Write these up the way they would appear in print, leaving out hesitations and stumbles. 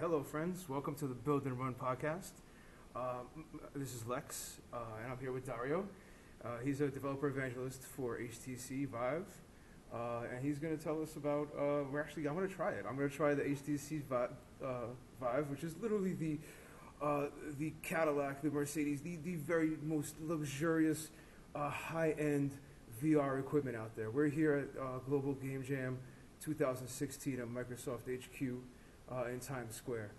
Hello, friends. Welcome to the Build and Run podcast. This is Lex, and I'm here with Dario. He's a developer evangelist for HTC Vive, and he's going to tell us about. I'm going to try it. I'm going to try the HTC Vive, which is literally the Cadillac, the Mercedes, the very most luxurious, high-end VR equipment out there. We're here at Global Game Jam 2016 at Microsoft HQ in Times Square.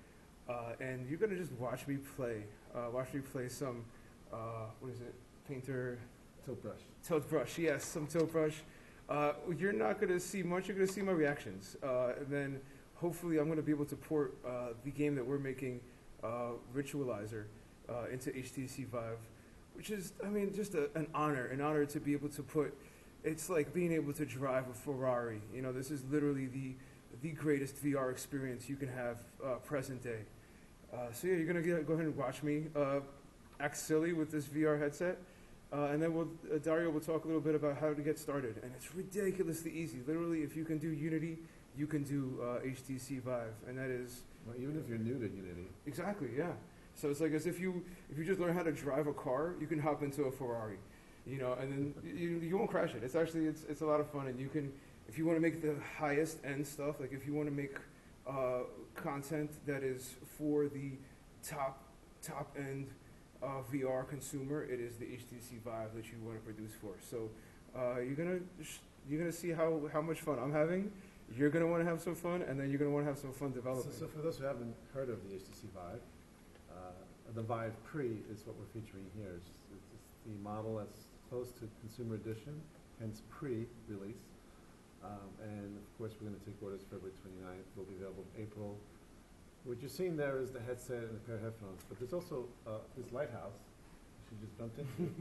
And you're going to just watch me play some, what is it, painter? Tilt brush. Tilt brush, yes, some tilt brush. You're not going to see much, you're going to see my reactions. And then hopefully I'm going to be able to port the game that we're making, Ritualizer, into HTC Vive, which is, just an honor to be able to put. It's like being able to drive a Ferrari. You know, this is literally the greatest VR experience you can have present day. So yeah, you're gonna go ahead and watch me act silly with this VR headset, and then Dario will talk a little bit about how to get started. And it's ridiculously easy. Literally, if you can do Unity, you can do HTC Vive, and that is. Well, even if you're new to Unity. Exactly, yeah. So it's like as if you just learn how to drive a car, you can hop into a Ferrari. You know, and then you won't crash it. It's actually it's a lot of fun, and you can, if you want to make the highest end stuff, like if you want to make content that is for the top end VR consumer, it is the HTC Vive that you want to produce for. So you're gonna see how much fun I'm having. You're gonna want to have some fun, and then you're gonna want to have some fun developing. So for those who haven't heard of the HTC Vive, the Vive Pre is what we're featuring here. It's the model that's close to consumer edition, hence pre-release. And of course, we're going to take orders February 29th. Will be available in April. What you're seeing there is the headset and a pair of headphones, but there's also this lighthouse, which you just bumped into,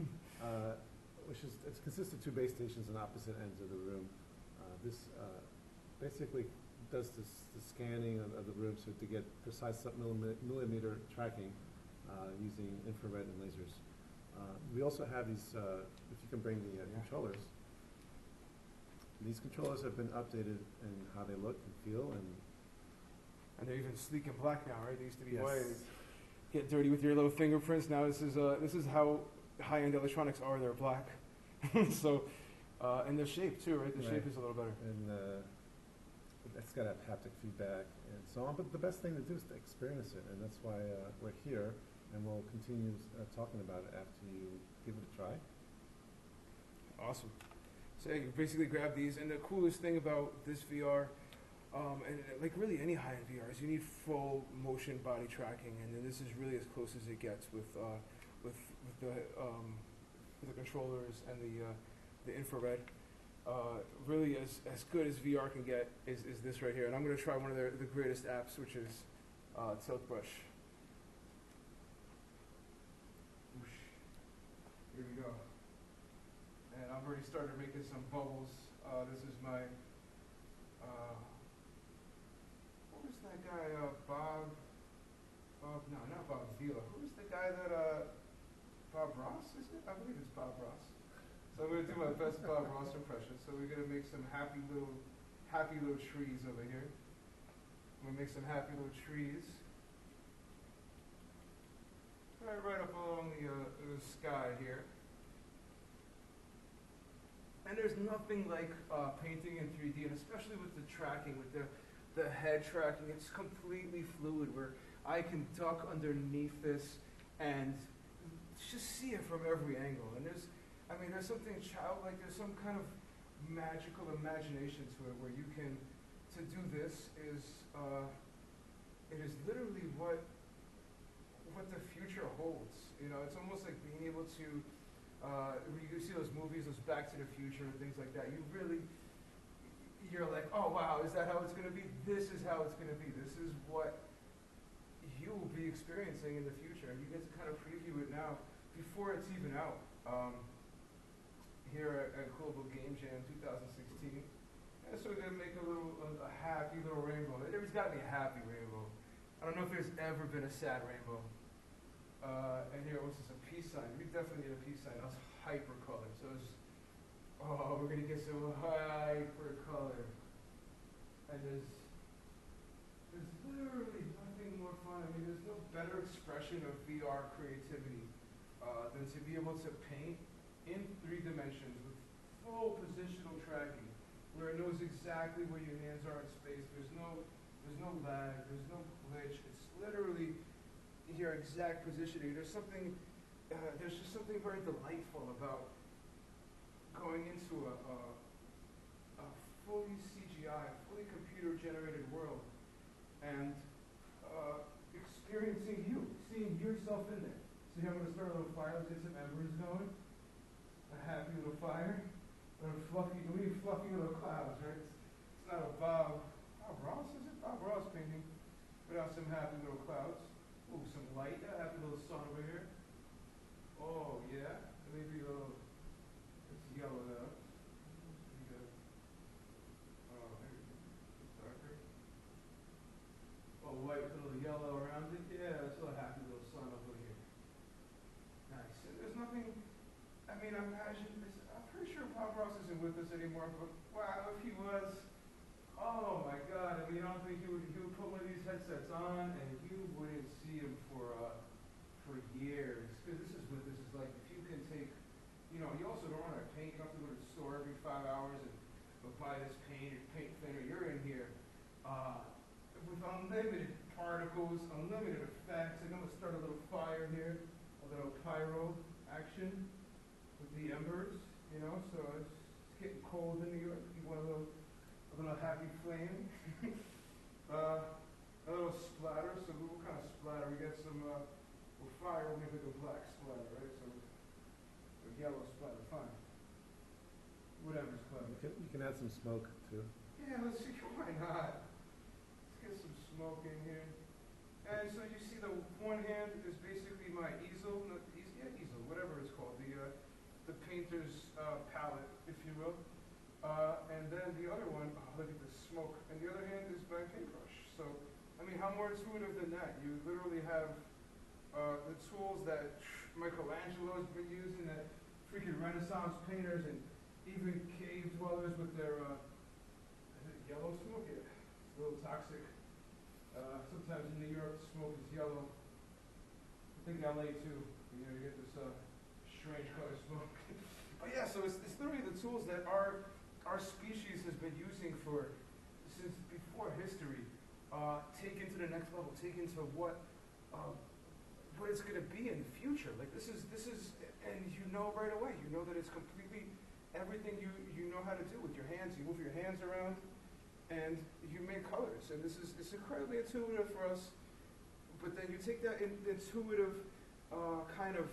it consists of two base stations on opposite ends of the room. This basically does the scanning of the room so to get precise millimeter tracking using infrared and lasers. We also have these, if you can bring the controllers. These controllers have been updated in how they look and feel, and they're even sleek and black now, right? They used to be yes. white. Get dirty with your little fingerprints. Now this is how high-end electronics are. They're black. So, and their shape too, right? The shape is a little better. And it's got to have haptic feedback and so on. But the best thing to do is to experience it, and that's why we're here. And we'll continue talking about it after you give it a try. Awesome. So you basically grab these, and the coolest thing about this VR, and like really any high-end VR, is you need full motion body tracking, and then this is really as close as it gets with the controllers and the infrared. Really as good as VR can get is this right here, and I'm going to try one of the greatest apps, which is Tilt Brush. Here we go. And I've already started making some bubbles. This is my, what was that guy, Bob, no, not Bob Vila. Who was the guy that, Bob Ross, is it? I believe it's Bob Ross. So I'm going to do my best Bob Ross impression. So we're going to make some happy little trees over here. I'm going to make some happy little trees. Right up along the sky here. And there's nothing like painting in 3D, and especially with the tracking, with the head tracking, it's completely fluid where I can duck underneath this and just see it from every angle. And there's something childlike, there's some kind of magical imagination to it where you can, to do this is, it is literally what the future holds. You know, it's almost like being able to, when you see those movies, those Back to the Future and things like that, you're like, oh wow, is that how it's going to be? This is how it's going to be. This is what you will be experiencing in the future. And you get to kind of preview it now before it's even out. Here at Global Game Jam 2016. And so we're going to make a happy little rainbow. There's got to be a happy rainbow. I don't know if there's ever been a sad rainbow. And here, what's this, a peace sign? We definitely need a peace sign. That's hyper color. So we're going to get some hyper color. And there's literally nothing better expression of VR creativity than to be able to paint in 3 dimensions with full positional tracking, where it knows exactly where your hands are in space. There's no lag, there's no glitch. It's literally your exact positioning. There's just something very delightful about going into a fully CGI, fully computer-generated world, and experiencing you, seeing yourself in there. So I'm going to start a little fire, let's get some embers going, a happy little fire, and fluffy little clouds, right? It's not a Bob Ross, is it? Bob Ross painting, without some happy little clouds. Ooh, some light, a happy little sun over here. Oh, yeah, maybe a little, it's yellow now. Oh, maybe it's darker. Oh, white with a little yellow around it. Yeah, it's a little happy little sun over here. Nice. And there's nothing, I mean, I'm pretty sure Bob Ross isn't with us anymore, but wow, if he was, oh my God, I mean, I don't think he would put one of these headsets on and you wouldn't see him for years. Because this is like, if you can take, you also don't want to paint, you don't have to go to the store every 5 hours and buy this paint thinner. You're in here with unlimited particles, unlimited effects. I'm going to start a little fire here, a little pyro action with the embers, so it's getting cold in New York. You want a little happy flame. A little splatter. So what kind of splatter? We got some fire. We'll make like a black splatter, right? So a yellow splatter, fine. Whatever splatter. You can add some smoke too. Yeah, let's see. Why not? Let's get some smoke in here. And so you see, the one hand is basically my easel, easel, whatever it's called, the painter's palette, if you will. And then the other one, look at the smoke. And the other hand is my paintbrush. So, I mean, how more intuitive than that? You literally have the tools that Michelangelo's been using, that freaking Renaissance painters and even cave dwellers with their is it yellow smoke? Yeah, it's a little toxic. Sometimes in New York, the smoke is yellow. I think LA too. You get this strange color smoke. But yeah, so it's literally the tools that our species has been using since before history, taken to the next level, taken to what it's going to be in the future. Like this is, and right away, that it's completely everything you know how to do with your hands. You move your hands around, and you make colors, and it's incredibly intuitive for us. But then you take that intuitive kind of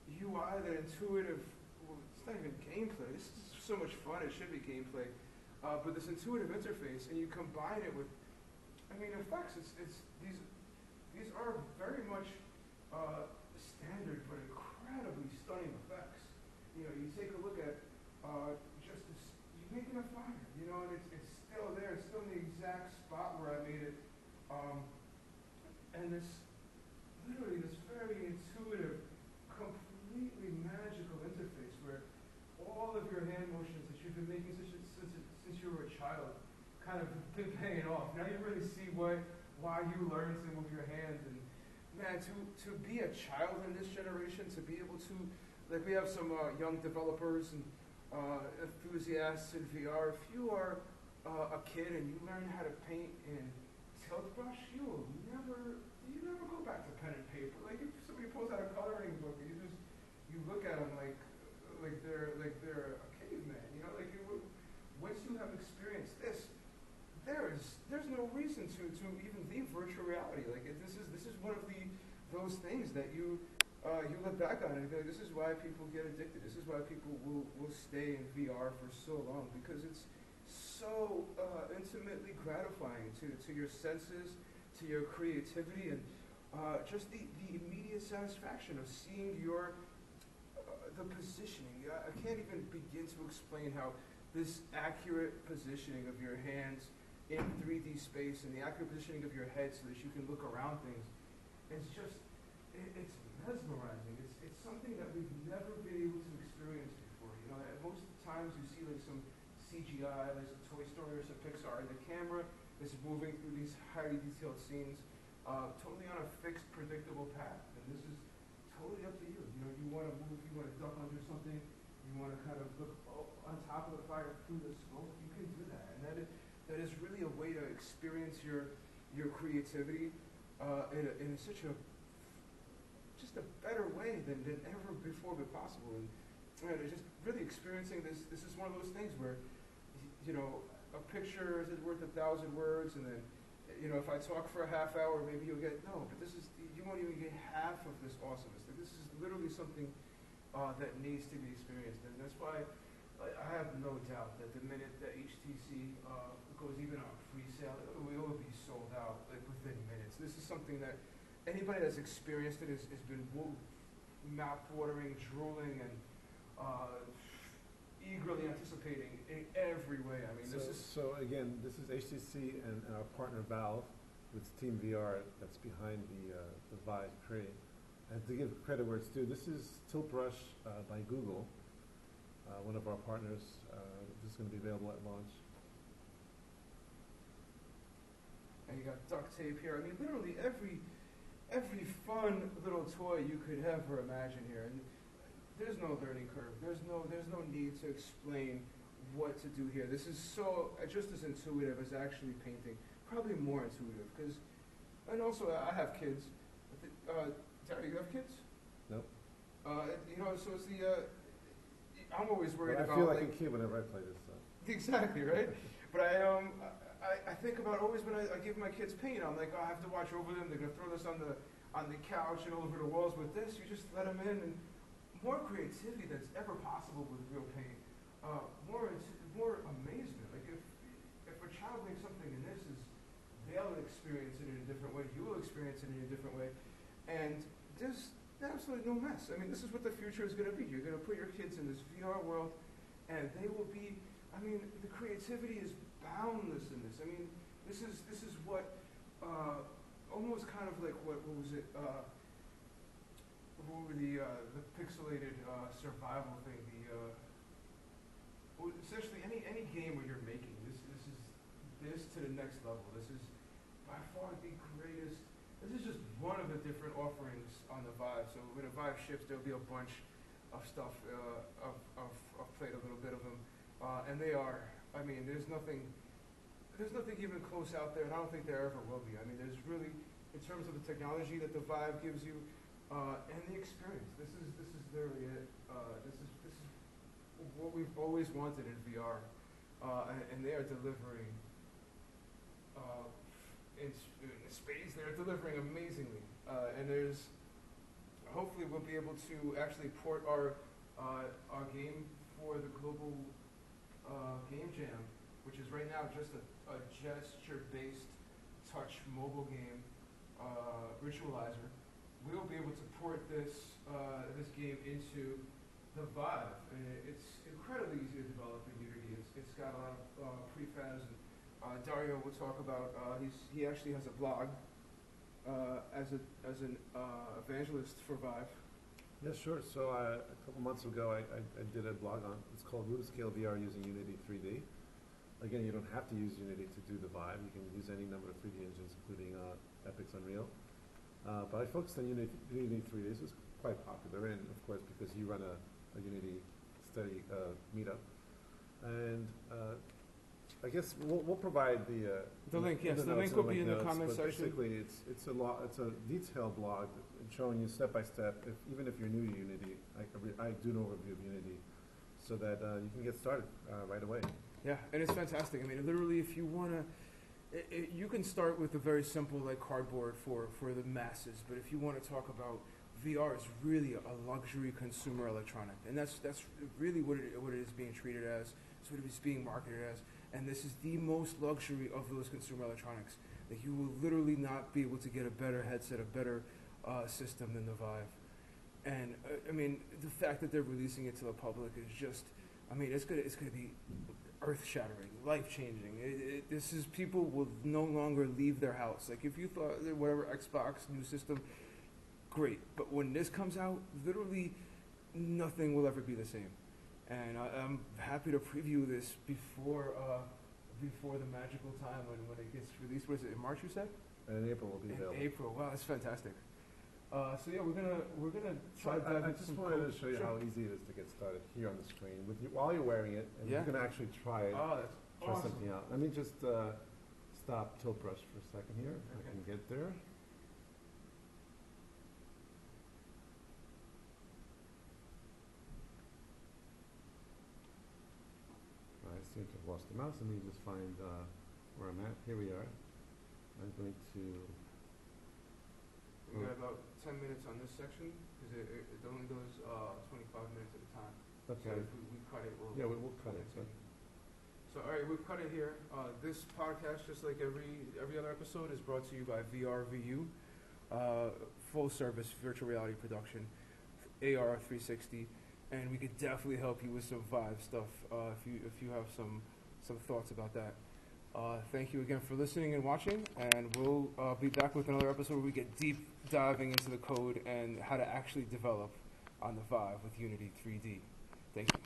UI, that intuitive. Well, it's not even gameplay. This is so much fun. It should be gameplay, but this intuitive interface, and you combine it with, effects. These are very much standard, but incredibly stunning effects. You take a look at just this. You're making a fire, and it's still there. It's still in the exact spot where I made it. And this, literally, this very intuitive, completely magical interface where all of your hand motions that you've been making since you were a child kind of been paying off. Now you really see why you learned to move your hands. And man, to be a child in this generation, to be able to, like, we have some young developers and enthusiasts in VR. If you are a kid and you learn how to paint in tilt brush, you never go back to pen and paper. Like if somebody pulls out a coloring book, you look at them like they're a caveman. Once you have experienced this, there's no reason to even leave virtual reality. Like this is one of those things that you look back on and be like, this is why people get addicted. This is why people will stay in VR for so long, because it's so intimately gratifying to your senses, to your creativity, and just the immediate satisfaction of seeing the positioning. I can't even begin to explain how this accurate positioning of your hands in 3D space and the accurate positioning of your head so that you can look around things, it's mesmerizing. It's something that we've never been able to experience before. Most times you see like some CGI, like some Toy Story or some Pixar, and the camera is moving through these highly detailed scenes, totally on a fixed, predictable predictable path. And this is totally up to you. You know, you want to move, you want to duck under something, you want to kind of look on top of the fire through the smoke, you can do that. And that is really a way to experience your creativity in such a just a better way than ever before but possible. And just really experiencing this is one of those things where, you know, a picture is worth 1,000 words, and then, you know, if I talk for a half hour, maybe you'll get, no, but this is, you won't even get half of this awesomeness. Like, this is literally something that needs to be experienced, and that's why I have no doubt that the minute that HTC goes even on pre-sale, we will be sold out like within minutes. This is something that anybody that's experienced it has been mouth-watering, drooling, and eagerly anticipating in every way. I mean, so again, this is HTC and our partner Valve with Team VR that's behind the Vive Pre. And to give credit where it's due, this is Tilt Brush by Google, one of our partners. This is going to be available at launch. And you got duct tape here. I mean, literally every fun little toy you could ever imagine here. And there's no learning curve. There's no need to explain what to do here. This is so just as intuitive as actually painting. Probably more intuitive and also I have kids. Terry, you have kids? Nope. You know, so it's I'm always worried about. I feel like a kid whenever I play this stuff. Exactly, right? But I think about always when I give my kids paint, I'm like, oh, I have to watch over them. They're gonna throw this on the couch and all over the walls. With this, you just let them in, and more creativity that's ever possible with real paint. More amazement. Like if a child makes something and they'll experience it in a different way. You will experience it in a different way, and there's absolutely no mess. I mean, this is what the future is going to be. You're going to put your kids in this VR world, and they will be. I mean, the creativity is boundless in this. I mean, this is what almost kind of like what was it? What were the pixelated survival thing? Essentially any game where you're making this to the next level. This is by far the greatest. This is just one of the different offerings on the Vive. So when the Vive ships, there'll be a bunch of stuff. I've played a little bit of them, and they are. I mean, there's nothing even close out there, and I don't think there ever will be. I mean, there's really, in terms of the technology that the Vive gives you, and the experience. This is literally it. This is what we've always wanted in VR, and they are delivering in spades. They're delivering amazingly, and hopefully we'll be able to actually port our game for the global game jam, which is right now just a gesture-based touch mobile game ritualizer. We'll be able to port this game into the Vive, and it's incredibly easy to develop in Unity. It's got a lot of prefabs, and Dario will talk about. He actually has a blog as an evangelist for Vive. Yeah, sure. So a couple months ago, I did a blog on. It's called Root Scale VR using Unity 3D. Again, you don't have to use Unity to do the Vive. You can use any number of 3D engines, including Epic's Unreal. But I focused on Unity 3D. This was quite popular, and of course, because you run a Unity study meetup, and I guess we'll provide the link. Yes, the link will be in the comment section. Basically, it's a detailed blog showing you step by step. Even if you're new to Unity, I do an overview of Unity, so that you can get started right away. Yeah, and it's fantastic. I mean, literally, if you wanna. You can start with a very simple like cardboard for the masses, but if you want to talk about VR, is really a luxury consumer electronic, and that's really what it is being treated as. It's what it is being marketed as, and this is the most luxury of those consumer electronics. Like, you will literally not be able to get a better headset, a better system than the Vive, and I mean, the fact that they're releasing it to the public is just, I mean, it's gonna be earth-shattering, life-changing. This is, people will no longer leave their house. Like, if you thought that whatever Xbox new system, great, but when this comes out, literally nothing will ever be the same. And I'm happy to preview this before the magical time when it gets released. What is it, in March, you said? And in April will be available. In April, wow, that's fantastic. So yeah, we're gonna try I diving into just some wanted code. to show you Sure. how easy it is to get started here on the screen with you, while you're wearing it, and Yeah. you can actually try it. Oh, that's Try awesome. something out. Let me just stop tilt brush for a second here. If I Okay. can get there. I seem to have lost the mouse. Let me just find where I'm at. Here we are. I'm going to. We got about 10 minutes on this section because it only goes 25 minutes at a time. Okay. So if we cut it, we'll We'll cut it. continue. So all right, we've cut it here. This podcast, just like every other episode, is brought to you by VRVU, full service virtual reality production, AR 360, and we could definitely help you with some Vive stuff if you have some thoughts about that. Thank you again for listening and watching, and we'll be back with another episode where we get deep diving into the code and how to actually develop on the Vive with Unity 3D. Thank you.